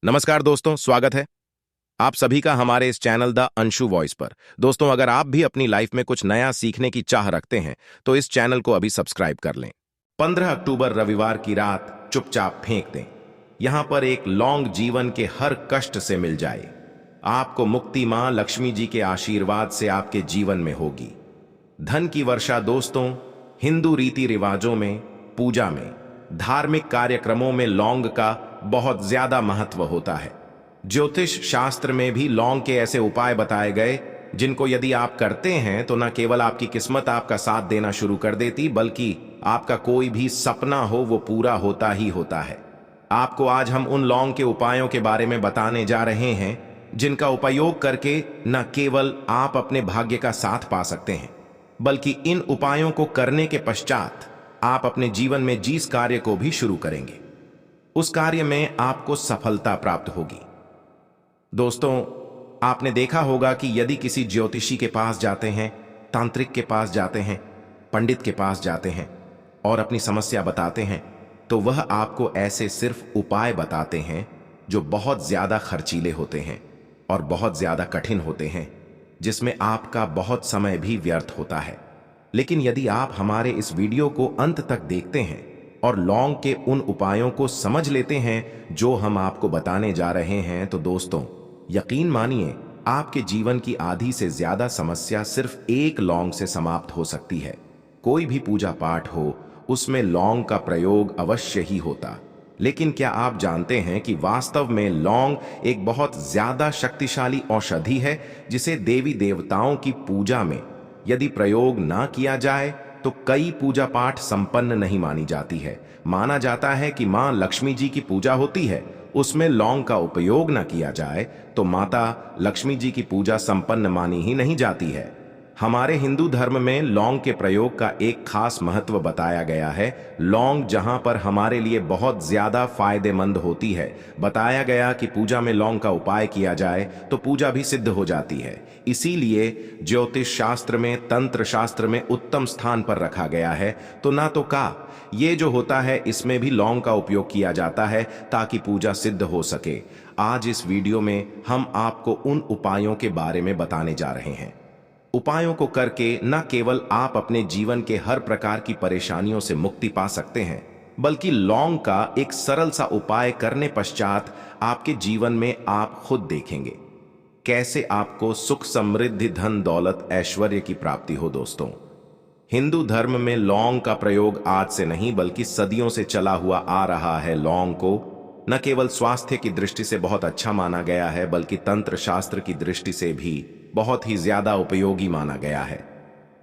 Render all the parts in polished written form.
नमस्कार दोस्तों, स्वागत है आप सभी का हमारे इस चैनल द अंशु वॉइस पर। दोस्तों, अगर आप भी अपनी लाइफ में कुछ नया सीखने की चाह रखते हैं तो इस चैनल को अभी सब्सक्राइब कर लें। 15 अक्टूबर रविवार की रात चुपचाप फेंक दें। यहां पर एक लौंग जीवन के हर कष्ट से मिल जाए। आपको मुक्ति मां लक्ष्मी जी के आशीर्वाद से आपके जीवन में होगी। धन की वर्षा दोस्तों, हिंदू रीति रिवाजों में, पूजा में, धार्मिक कार्यक्रमों में लौंग का बहुत ज्यादा महत्व होता है। ज्योतिष शास्त्र में भी लौंग के ऐसे उपाय बताए गए जिनको यदि आप करते हैं तो न केवल आपकी किस्मत आपका साथ देना शुरू कर देती, बल्कि आपका कोई भी सपना हो वो पूरा होता ही होता है। आपको आज हम उन लौंग के उपायों के बारे में बताने जा रहे हैं जिनका उपयोग करके न केवल आप अपने भाग्य का साथ पा सकते हैं, बल्कि इन उपायों को करने के पश्चात आप अपने जीवन में जिस कार्य को भी शुरू करेंगे उस कार्य में आपको सफलता प्राप्त होगी। दोस्तों, आपने देखा होगा कि यदि किसी ज्योतिषी के पास जाते हैं, तांत्रिक के पास जाते हैं, पंडित के पास जाते हैं और अपनी समस्या बताते हैं तो वह आपको ऐसे सिर्फ उपाय बताते हैं जो बहुत ज्यादा खर्चीले होते हैं और बहुत ज्यादा कठिन होते हैं, जिसमें आपका बहुत समय भी व्यर्थ होता है। लेकिन यदि आप हमारे इस वीडियो को अंत तक देखते हैं और लौंग के उन उपायों को समझ लेते हैं जो हम आपको बताने जा रहे हैं तो दोस्तों, यकीन मानिए आपके जीवन की आधी से ज्यादा समस्या सिर्फ एक लौंग से समाप्त हो सकती है। कोई भी पूजा पाठ हो उसमें लौंग का प्रयोग अवश्य ही होता। लेकिन क्या आप जानते हैं कि वास्तव में लौंग एक बहुत ज्यादा शक्तिशाली औषधि है जिसे देवी देवताओं की पूजा में यदि प्रयोग ना किया जाए तो कई पूजा पाठ संपन्न नहीं मानी जाती है। माना जाता है कि मां लक्ष्मी जी की पूजा होती है, उसमें लौंग का उपयोग न किया जाए तो माता लक्ष्मी जी की पूजा संपन्न मानी ही नहीं जाती है। हमारे हिंदू धर्म में लौंग के प्रयोग का एक खास महत्व बताया गया है। लौंग जहां पर हमारे लिए बहुत ज्यादा फायदेमंद होती है, बताया गया कि पूजा में लौंग का उपाय किया जाए तो पूजा भी सिद्ध हो जाती है। इसीलिए ज्योतिष शास्त्र में, तंत्र शास्त्र में उत्तम स्थान पर रखा गया है। तो ना तो का ये जो होता है इसमें भी लौंग का उपयोग किया जाता है ताकि पूजा सिद्ध हो सके। आज इस वीडियो में हम आपको उन उपायों के बारे में बताने जा रहे हैं। उपायों को करके न केवल आप अपने जीवन के हर प्रकार की परेशानियों से मुक्ति पा सकते हैं, बल्कि लौंग का एक सरल सा उपाय करने पश्चात आपके जीवन में आप खुद देखेंगे कैसे आपको सुख, समृद्धि, धन, दौलत, ऐश्वर्य की प्राप्ति हो। दोस्तों, हिंदू धर्म में लौंग का प्रयोग आज से नहीं बल्कि सदियों से चला हुआ आ रहा है। लौंग को न केवल स्वास्थ्य की दृष्टि से बहुत अच्छा माना गया है, बल्कि तंत्र शास्त्र की दृष्टि से भी बहुत ही ज्यादा उपयोगी माना गया है।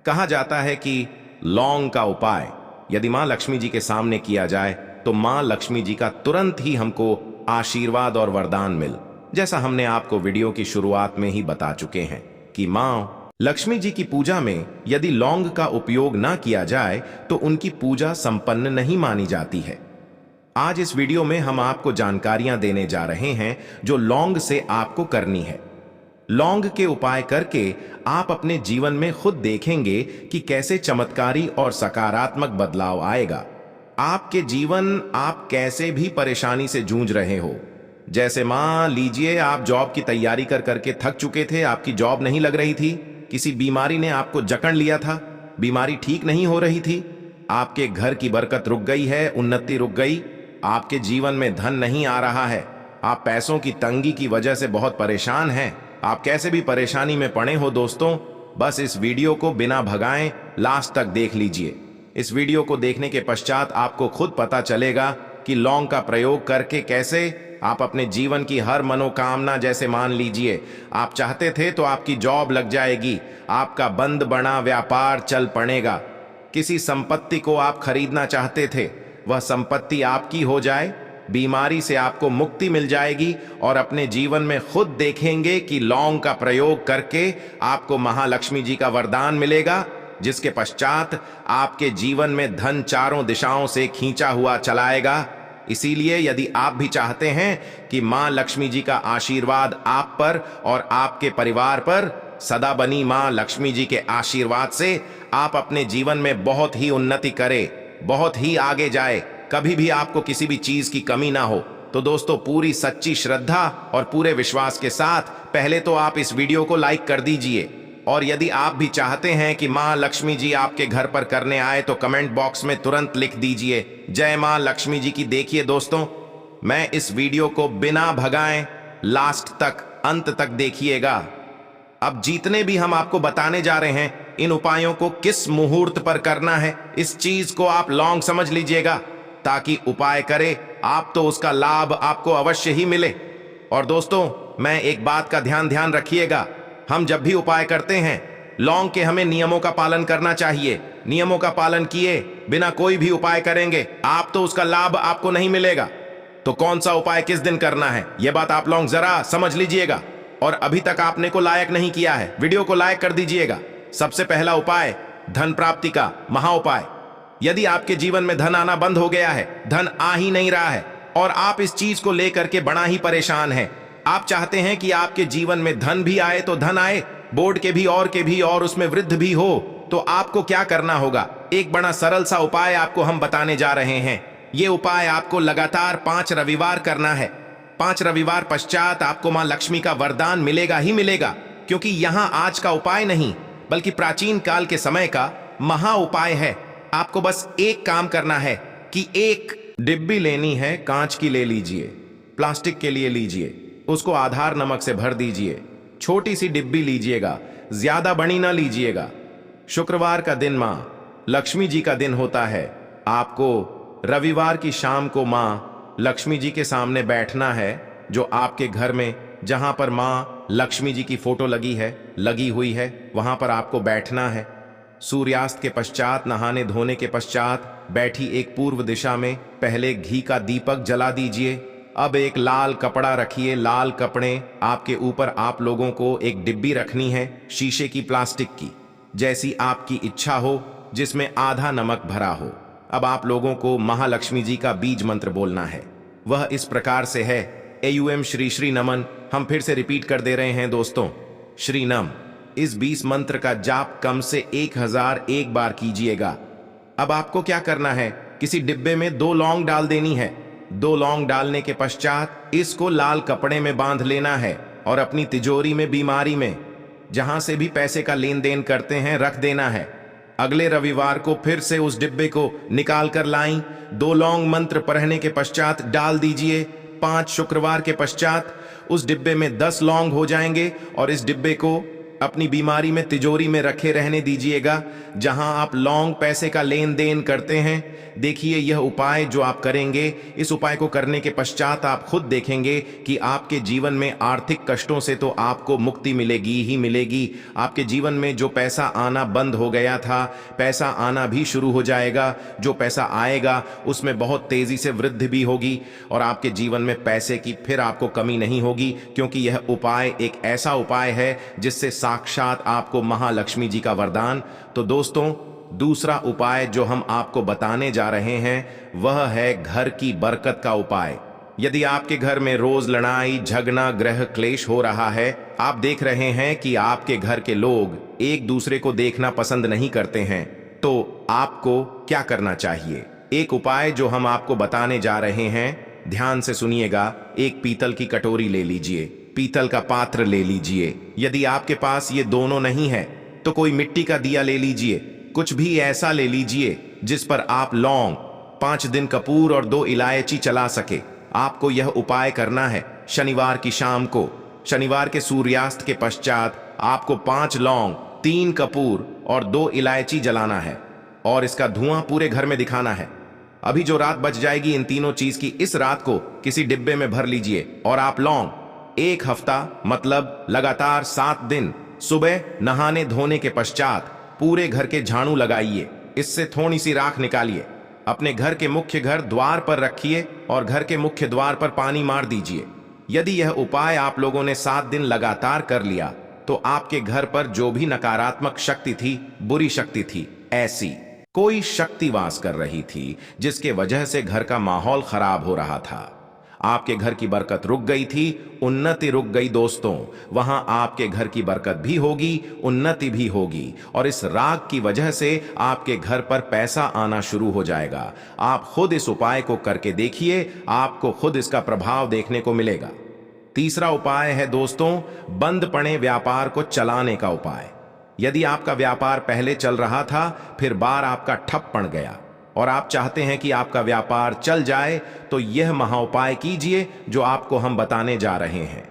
कहा जाता है कि लौंग का उपाय यदि मां लक्ष्मी जी के सामने किया जाए तो मां लक्ष्मी जी का तुरंत ही हमको आशीर्वाद और वरदान मिल, जैसा हमने आपको वीडियो की शुरुआत में ही बता चुके हैं कि मां लक्ष्मी जी की पूजा में यदि लौंग का उपयोग ना किया जाए तो उनकी पूजा संपन्न नहीं मानी जाती है। आज इस वीडियो में हम आपको जानकारियां देने जा रहे हैं जो लौंग से आपको करनी है। लौंग के उपाय करके आप अपने जीवन में खुद देखेंगे कि कैसे चमत्कारी और सकारात्मक बदलाव आएगा। आपके जीवन, आप कैसे भी परेशानी से जूझ रहे हो, जैसे मान लीजिए आप जॉब की तैयारी कर करके थक चुके थे, आपकी जॉब नहीं लग रही थी, किसी बीमारी ने आपको जकड़ लिया था, बीमारी ठीक नहीं हो रही थी, आपके घर की बरकत रुक गई है, उन्नति रुक गई, आपके जीवन में धन नहीं आ रहा है, आप पैसों की तंगी की वजह से बहुत परेशान हैं, आप कैसे भी परेशानी में पड़े हो। दोस्तों, बस इस वीडियो को बिना भगाएं लास्ट तक देख लीजिए। इस वीडियो को देखने के पश्चात आपको खुद पता चलेगा कि लौंग का प्रयोग करके कैसे आप अपने जीवन की हर मनोकामना, जैसे मान लीजिए आप चाहते थे तो आपकी जॉब लग जाएगी, आपका बंद बना व्यापार चल पड़ेगा, किसी संपत्ति को आप खरीदना चाहते थे वह संपत्ति आपकी हो जाए, बीमारी से आपको मुक्ति मिल जाएगी और अपने जीवन में खुद देखेंगे कि लौंग का प्रयोग करके आपको महालक्ष्मी जी का वरदान मिलेगा, जिसके पश्चात आपके जीवन में धन चारों दिशाओं से खींचा हुआ चलाएगा। इसीलिए यदि आप भी चाहते हैं कि मां लक्ष्मी जी का आशीर्वाद आप पर और आपके परिवार पर सदा बनी मां लक्ष्मी जी के आशीर्वाद से आप अपने जीवन में बहुत ही उन्नति करें, बहुत ही आगे जाए, कभी भी आपको किसी भी चीज की कमी ना हो, तो दोस्तों पूरी सच्ची श्रद्धा और पूरे विश्वास के साथ पहले तो आप इस वीडियो को लाइक कर दीजिए, और यदि आप भी चाहते हैं कि मां लक्ष्मी जी आपके घर पर करने आए तो कमेंट बॉक्स में तुरंत लिख दीजिए जय मां लक्ष्मी जी की। देखिए दोस्तों, मैं इस वीडियो को बिना भगाए लास्ट तक, अंत तक देखिएगा। अब जितने भी हम आपको बताने जा रहे हैं, इन उपायों को किस मुहूर्त पर करना है, इस चीज को आप लॉन्ग समझ लीजिएगा, ताकि उपाय करे आप तो उसका लाभ आपको अवश्य ही मिले। और दोस्तों, मैं एक बात का ध्यान रखिएगा, हम जब भी उपाय करते हैं लॉन्ग के हमें नियमों का पालन करना चाहिए। नियमों का पालन किए बिना कोई भी उपाय करेंगे आप तो उसका लाभ आपको नहीं मिलेगा। तो कौन सा उपाय किस दिन करना है, यह बात आप लोग जरा समझ लीजिएगा। और अभी तक आपने को लायक नहीं किया है, वीडियो को लाइक कर दीजिएगा। सबसे पहला उपाय, धन प्राप्ति का महा उपाय। यदि आपके जीवन में धन आना बंद हो गया है, धन आ ही नहीं रहा है और आप इस चीज को लेकर के बड़ा ही परेशान हैं, आप चाहते हैं कि आपके जीवन में धन भी आए तो धन आए, बोर्ड के भी और उसमें वृद्धि भी हो, तो आपको क्या करना होगा? एक बड़ा सरल सा उपाय आपको हम बताने जा रहे हैं। यह उपाय आपको लगातार 5 रविवार करना है। 5 रविवार पश्चात आपको मां लक्ष्मी का वरदान मिलेगा ही मिलेगा, क्योंकि यहां आज का उपाय नहीं बल्कि प्राचीन काल के समय का महा उपाय है। आपको बस एक काम करना है कि एक डिब्बी लेनी है, कांच की ले लीजिए, प्लास्टिक के लिए लीजिए, उसको आधार नमक से भर दीजिए। छोटी सी डिब्बी लीजिएगा, ज्यादा बड़ी ना लीजिएगा। शुक्रवार का दिन मां लक्ष्मी जी का दिन होता है। आपको रविवार की शाम को मां लक्ष्मी जी के सामने बैठना है, जो आपके घर में जहां पर मां लक्ष्मी जी की फोटो लगी हुई है, वहां पर आपको बैठना है। सूर्यास्त के पश्चात, नहाने धोने के पश्चात बैठी एक पूर्व दिशा में पहले घी का दीपक जला दीजिए। अब एक लाल कपड़ा रखिए, लाल कपड़े आपके ऊपर आप लोगों को एक डिब्बी रखनी है, शीशे की, प्लास्टिक की, जैसी आपकी इच्छा हो, जिसमें आधा नमक भरा हो। अब आप लोगों को महालक्ष्मी जी का बीज मंत्र बोलना है। वह इस प्रकार से है, एयूएम श्री श्री नमन। हम फिर से रिपीट कर दे रहे हैं दोस्तों, श्री नम। इस 20 मंत्र का जाप कम से 1001 बार कीजिएगा। अब आपको क्या करना है, किसी डिब्बे में 2 लौंग डाल देनी है। 2 लौंग डालने के पश्चात इसको लाल कपड़े में बांध लेना है और अपनी तिजोरी में, बीमारी में, जहां से भी पैसे का लेन देन करते हैं, रख देना है। अगले रविवार को फिर से उस डिब्बे को निकाल कर लाएं। 2 लौंग मंत्र पढ़ने के पश्चात डाल दीजिए। 5 शुक्रवार के पश्चात उस डिब्बे में 10 लौंग हो जाएंगे और इस डिब्बे को अपनी बीमारी में, तिजोरी में रखे रहने दीजिएगा, जहां आप लौंग पैसे का लेन देन करते हैं। देखिए, यह उपाय जो आप करेंगे, इस उपाय को करने के पश्चात आप खुद देखेंगे कि आपके जीवन में आर्थिक कष्टों से तो आपको मुक्ति मिलेगी ही मिलेगी। आपके जीवन में जो पैसा आना बंद हो गया था, पैसा आना भी शुरू हो जाएगा। जो पैसा आएगा उसमें बहुत तेजी से वृद्धि भी होगी और आपके जीवन में पैसे की फिर आपको कमी नहीं होगी, क्योंकि यह उपाय एक ऐसा उपाय है जिससे साक्षात आपको महालक्ष्मी जी का वरदान। तो दोस्तों, दूसरा उपाय जो हम आपको बताने जा रहे हैं वह है घर की बरकत का उपाय। यदि आपके घर में रोज लड़ाई झगड़ा, ग्रह क्लेश हो रहा है, आप देख रहे हैं कि आपके घर के लोग एक दूसरे को देखना पसंद नहीं करते हैं, तो आपको क्या करना चाहिए? एक उपाय जो हम आपको बताने जा रहे हैं, ध्यान से सुनिएगा। एक पीतल की कटोरी ले लीजिए, पीतल का पात्र ले लीजिए। यदि आपके पास ये दोनों नहीं है तो कोई मिट्टी का दिया ले लीजिए। कुछ भी ऐसा ले लीजिए जिस पर आप लौंग, 5 दिन कपूर और 2 इलायची चला सके। आपको यह उपाय करना है शनिवार की शाम को। शनिवार के सूर्यास्त के पश्चात आपको 5 लौंग, 3 कपूर और 2 इलायची जलाना है और इसका धुआं पूरे घर में दिखाना है। अभी जो रात बच जाएगी इन तीनों चीज की, इस रात को किसी डिब्बे में भर लीजिए और आप लौंग 1 हफ्ता, मतलब लगातार 7 दिन, सुबह नहाने धोने के पश्चात पूरे घर के झाड़ू लगाइए। इससे थोड़ी सी राख निकालिए, अपने घर के मुख्य घर द्वार पर रखिए और घर के मुख्य द्वार पर पानी मार दीजिए। यदि यह उपाय आप लोगों ने 7 दिन लगातार कर लिया तो आपके घर पर जो भी नकारात्मक शक्ति थी, बुरी शक्ति थी, ऐसी कोई शक्ति वास कर रही थी जिसके वजह से घर का माहौल खराब हो रहा था, आपके घर की बरकत रुक गई थी, उन्नति रुक गई दोस्तों। वहां आपके घर की बरकत भी होगी, उन्नति भी होगी, और इस राग की वजह से आपके घर पर पैसा आना शुरू हो जाएगा। आप खुद इस उपाय को करके देखिए, आपको खुद इसका प्रभाव देखने को मिलेगा। तीसरा उपाय है दोस्तों, बंद पड़े व्यापार को चलाने का उपाय। यदि आपका व्यापार पहले चल रहा था, फिर बार आपका ठप पड़ गया और आप चाहते हैं कि आपका व्यापार चल जाए, तो यह महाउपाय कीजिए जो आपको हम बताने जा रहे हैं।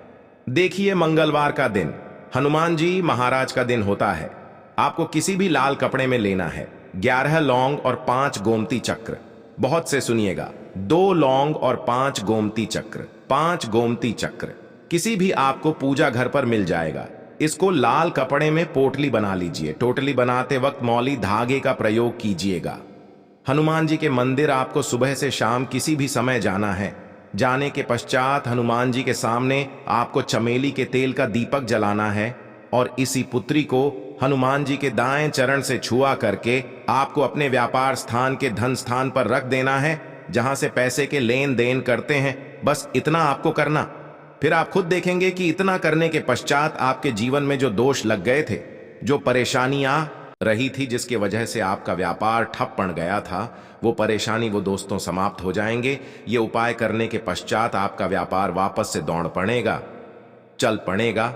देखिए, मंगलवार का दिन हनुमान जी महाराज का दिन होता है। आपको किसी भी लाल कपड़े में लेना है 11 लौंग और 5 गोमती चक्र। बहुत से सुनिएगा, 2 लौंग और 5 गोमती चक्र। 5 गोमती चक्र किसी भी आपको पूजा घर पर मिल जाएगा। इसको लाल कपड़े में पोटली बना लीजिए। टोटली बनाते वक्त मौली धागे का प्रयोग कीजिएगा। हनुमान जी के मंदिर आपको सुबह से शाम किसी भी समय जाना है। जाने के पश्चात हनुमान जी के सामने आपको चमेली के तेल का दीपक जलाना है और इसी पुत्री को हनुमान जी के दाएं चरण से छुआ करके आपको अपने व्यापार स्थान के धन स्थान पर रख देना है, जहां से पैसे के लेन देन करते हैं। बस इतना आपको करना। फिर आप खुद देखेंगे कि इतना करने के पश्चात आपके जीवन में जो दोष लग गए थे, जो परेशानियां रही थी, जिसके वजह से आपका व्यापार ठप पड़ गया था, वो परेशानी वो दोस्तों समाप्त हो जाएंगे। ये उपाय करने के पश्चात आपका व्यापार वापस से दौड़ पड़ेगा, चल पड़ेगा।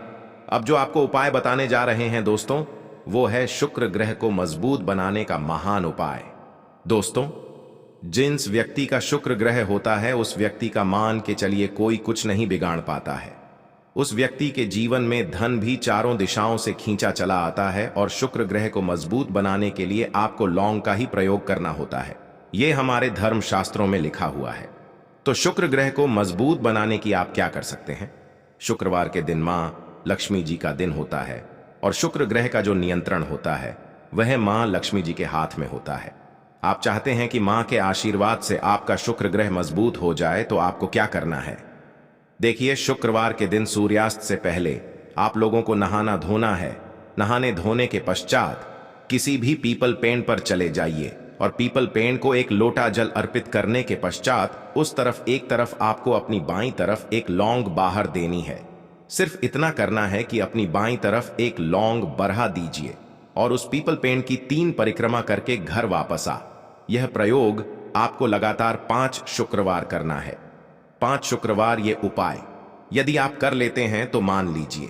अब जो आपको उपाय बताने जा रहे हैं दोस्तों, वो है शुक्र ग्रह को मजबूत बनाने का महान उपाय। दोस्तों, जिस व्यक्ति का शुक्र ग्रह होता है, उस व्यक्ति का मान के चलिए कोई कुछ नहीं बिगाड़ पाता है। उस व्यक्ति के जीवन में धन भी चारों दिशाओं से खींचा चला आता है। और शुक्र ग्रह को मजबूत बनाने के लिए आपको लौंग का ही प्रयोग करना होता है। यह हमारे धर्म शास्त्रों में लिखा हुआ है। तो शुक्र ग्रह को मजबूत बनाने की आप क्या कर सकते हैं? शुक्रवार के दिन मां लक्ष्मी जी का दिन होता है और शुक्र ग्रह का जो नियंत्रण होता है वह मां लक्ष्मी जी के हाथ में होता है। आप चाहते हैं कि मां के आशीर्वाद से आपका शुक्र ग्रह मजबूत हो जाए, तो आपको क्या करना है? देखिए, शुक्रवार के दिन सूर्यास्त से पहले आप लोगों को नहाना धोना है। नहाने धोने के पश्चात किसी भी पीपल पेड़ पर चले जाइए और पीपल पेड़ को एक लोटा जल अर्पित करने के पश्चात उस तरफ एक तरफ आपको अपनी बाईं तरफ एक लौंग बाहर देनी है। सिर्फ इतना करना है कि अपनी बाईं तरफ एक लौंग बढ़ा दीजिए और उस पीपल पेड़ की 3 परिक्रमा करके घर वापस आ। यह प्रयोग आपको लगातार 5 शुक्रवार करना है। 5 शुक्रवार ये उपाय यदि आप कर लेते हैं तो मान लीजिए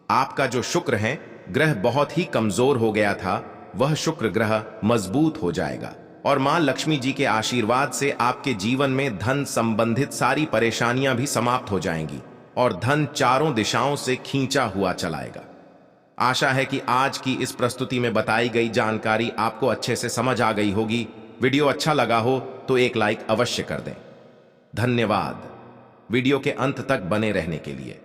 आपका जो शुक्र है ग्रह बहुत ही कमजोर हो गया था, वह शुक्र ग्रह मजबूत हो जाएगा और मां लक्ष्मी जी के आशीर्वाद से आपके जीवन में धन संबंधित सारी परेशानियां भी समाप्त हो जाएंगी और धन चारों दिशाओं से खींचा हुआ चलाएगा। आशा है कि आज की इस प्रस्तुति में बताई गई जानकारी आपको अच्छे से समझ आ गई होगी। वीडियो अच्छा लगा हो तो एक लाइक अवश्य कर दें। धन्यवाद वीडियो के अंत तक बने रहने के लिए।